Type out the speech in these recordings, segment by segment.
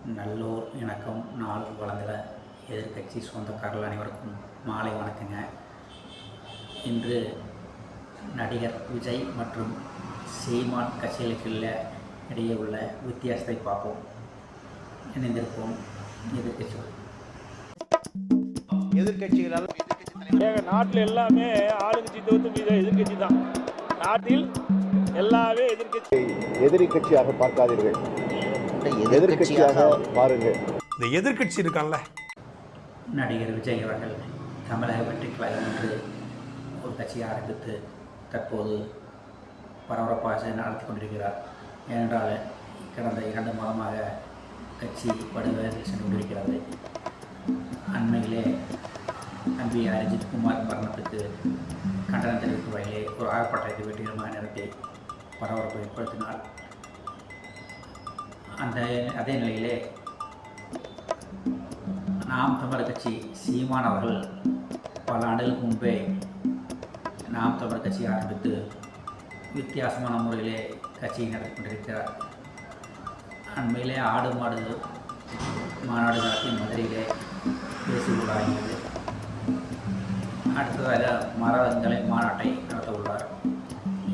நல்லோர் இணக்கம் நாள் வளர்ந்த எதிர்க்கட்சி சொந்தக்காரர்கள் அனைவருக்கும் மாலை வணக்கங்க. இன்று நடிகர் விஜய் மற்றும் சீமான் கட்சிகளுக்குள்ள இடையே உள்ள வித்தியாசத்தை பார்ப்போம். இணைந்திருப்போம். எதிர்கட்சிகளால் நாட்டில் எல்லாமே ஆளுங்கட்சி தவிர்த்து எதிர்கட்சி தான். நாட்டில் எல்லாமே எதிரி கட்சியாக பார்க்காதீர்கள், எதிர்கட்சியாக பாருங்கள். இந்த எதிர்கட்சி இருக்கான்ல, நடிகர் விஜய் அவர்கள் தமிழக வெற்றி கழகம் என்று ஒரு கட்சியை ஆரம்பித்து தற்போது பரபரப்பாக நடத்தி கொண்டிருக்கிறார். ஏனென்றால் கடந்த 2 மாதமாக கட்சி படுவேறில் சென்று கொண்டிருக்கிறது. அண்மையிலே தம்பி அரிஜித் குமார் மரணத்துக்கு கண்டனம் தெரிவிக்கும் வகையிலே ஒரு ஆர்ப்பாட்டத்தை வெற்றிகரமாக நடத்தி பரபரப்பை ஏற்படுத்தினார். அதே நிலையிலே நாம் தமிழர் கட்சி சீமான் அவர்கள் பல ஆண்டுகளுக்கு முன்பே நாம் தமிழர் கட்சி ஆரம்பித்து வித்தியாசமான முறையிலே கட்சியை நடத்தி கொண்டிருக்கிறார். அண்மையிலே ஆடு மாடு மாநாடு நடத்தி மதுரையிலே பேசியுள்ளாகிறது. அடுத்ததாக மரங்களை மாநாட்டை நடத்த உள்ளார்.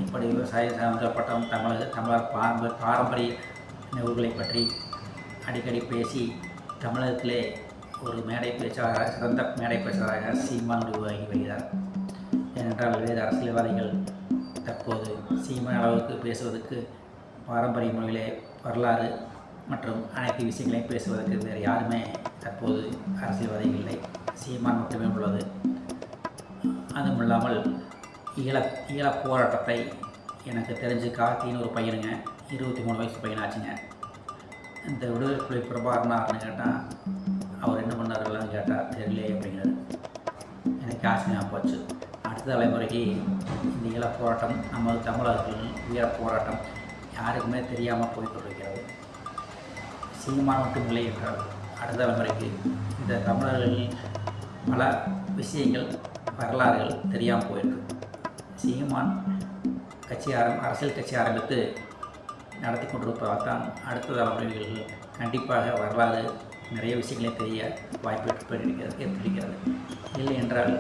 இப்படி விவசாய சம்பந்தப்பட்ட தமிழர் பாரம்பரிய நிகழ்வுகளை பற்றி அடிக்கடி பேசி தமிழகத்திலே ஒரு மேடை பேச்சாளராக, சிறந்த மேடை பேச்சாளராக சீமான் உருவாகி வருகிறார். ஏனென்றால் வேறு அரசியல்வாதிகள் தற்போது சீமான் அளவுக்கு பேசுவதற்கு பாரம்பரிய முறையிலே வரலாறு மற்றும் அனைத்து விஷயங்களையும் பேசுவதற்கு வேறு யாருமே தற்போது அரசியல்வாதிகள் இல்லை, சீமான் மட்டுமே உள்ளது. அதுவும் இல்லாமல் ஈழ போராட்டத்தை எனக்கு தெரிஞ்சு கார்த்தின்னு ஒரு பையனுங்க, 23 வயசு பையனாச்சுங்க. இந்த விடுதலை பிரபாகரனார்னு கேட்டால் அவர் என்ன பண்ணார்கள்னு கேட்டால் தெரியலையே அப்படிங்கிறது எனக்கு ஆசையாக போச்சு. அடுத்த தலைமுறைக்கு இந்த ஈழ போராட்டம், நம்ம தமிழர்களின் ஈழ போராட்டம் யாருக்குமே தெரியாமல் போய்கொண்டிருக்கிறது. சீமான் மட்டும் இல்லை என்றால் அடுத்த தலைமுறைக்கு இந்த தமிழர்களின் பல விஷயங்கள், வரலாறுகள் தெரியாமல் போயிருக்கு. சீமான் அரசியல் கட்சி ஆரம்பித்து நடத்தி கொண்டிருப்பதால் தான் அடுத்த தலைமுறைகள் கண்டிப்பாக வரலாறு நிறைய விஷயங்களே தெரிய வாய்ப்பு ஏற்பட்டிருக்கிறது. இல்லை என்றால்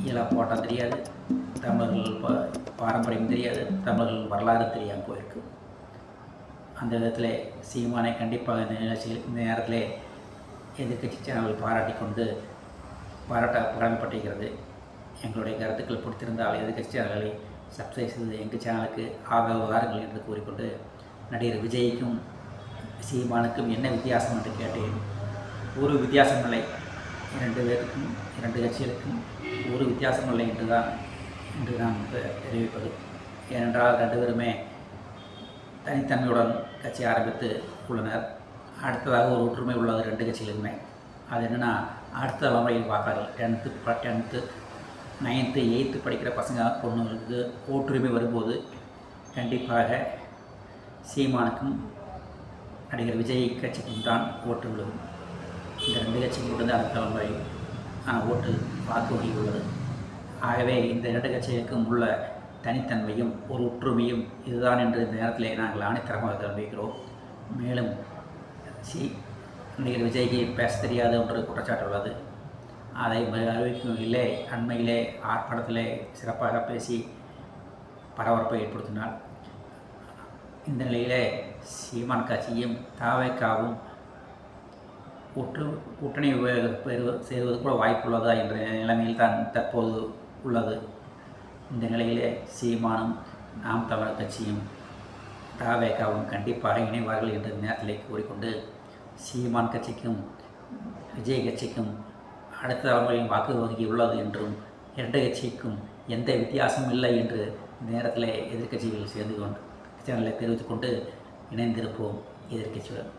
ஈழ போராட்டம் தெரியாது, தமிழர்கள் பாரம்பரியம் தெரியாது, தமிழர்கள் வரலாறு தெரியாமல் போயிருக்கு. அந்த விதத்தில் சீமானை கண்டிப்பாக இந்த நேரத்தில் எதிர்கட்சி சேனல்கள் பாராட்ட கடமைப்பட்டிருக்கிறது. எங்களுடைய கருத்துக்கள் பிடித்திருந்தால் எதிர்கட்சி சேனல்களை சப்ஸ்கிரைப் செய்து எங்கள் சேனலுக்கு ஆதரவு வாருங்கள் என்று கூறிக்கொண்டு, நடிகர் விஜய்க்கும் சீமானுக்கும் என்ன வித்தியாசம் என்று கேட்டேன். ஒரு வித்தியாசம் இல்லை, 2 பேருக்கும் 2 கட்சிகளுக்கும் ஒரு வித்தியாசம் இல்லை என்று நான் தெரிவிப்பது. ஏனென்றால் 2 பேருமே தனித்தன்மையுடன் கட்சி ஆரம்பித்து உள்ளனர். அடுத்ததாக ஒரு ஒற்றுமை உள்ளது 2 கட்சிகளுக்குமே. அது என்னென்னா, அடுத்த தலைமுறையில் பார்ப்பார்கள். 10th 9th 8th படிக்கிற பசங்க பொண்ணுங்களுக்கு ஓட்டுரிமை வரும்போது கண்டிப்பாக சீமானுக்கும் நடிகர் விஜய் கட்சிக்கும் தான் ஓட்டு விழும். இந்த 2 கட்சிகளுக்கு தான் அடுத்த தலைமுறை ஓட்டு வாக்கு வங்கி உள்ளது. ஆகவே இந்த 2 கட்சிகளுக்கும் உள்ள தனித்தன்மையும் ஒரு ஒற்றுமையும் இதுதான் என்று இந்த நேரத்தில் நாங்கள் ஆணைத்தரமாக தெரிவிக்கிறோம். மேலும் நடிகர் விஜய்க்கு பேச தெரியாது என்ற குற்றச்சாட்டு உள்ளது. அதை அறிவிக்கும் இல்லை, அண்மையிலே ஆர்ப்பாட்டத்திலே சிறப்பாக பேசி பரபரப்பை ஏற்படுத்தினார். இந்த நிலையிலே சீமான் கட்சியும் தாவேக்காவும் கூட்டணி சேருவது கூட வாய்ப்புள்ளதா என்ற நிலைமையில் தான் தற்போது உள்ளது. இந்த நிலையிலே சீமானும் நாம் தமிழர் கட்சியும் தாவேக்காவும் கண்டிப்பாக இணைவார்கள் என்ற நேரத்திலே கூறிக்கொண்டு, சீமான் கட்சிக்கும் விஜய் கட்சிக்கும் அடுத்த தலைமுறையின் வாக்கு வங்கி உள்ளது என்றும் 2 கட்சிக்கும் எந்த வித்தியாசமும் இல்லை என்று நேரத்தில் எதிர்கட்சிகள் சேர்ந்து கொண்டு சேனலை தெரிவித்துக் கொண்டு இணைந்திருப்போம் எதிர்கட்சியுடன்.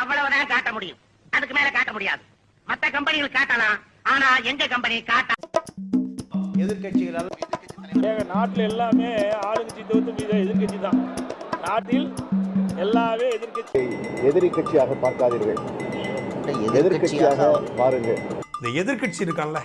அவ்வளவுதான் காட்ட முடியும், அதுக்கு மேல காட்ட முடியாது. மற்ற கம்பெனிகள் காட்டலாம், ஆனா எங்க கம்பெனி காட்ட. எதிர்கட்சிகளால் நாட்டில் எல்லாமே ஆளுங்கட்சி தவிர்த்து எதிர்கட்சி தான். நாட்டில் எல்லாமே எதிரி கட்சியாக பார்க்காதீர்கள், எதிர்கட்சியாக பாருங்கள். இந்த எதிர்கட்சி இருக்கான்ல,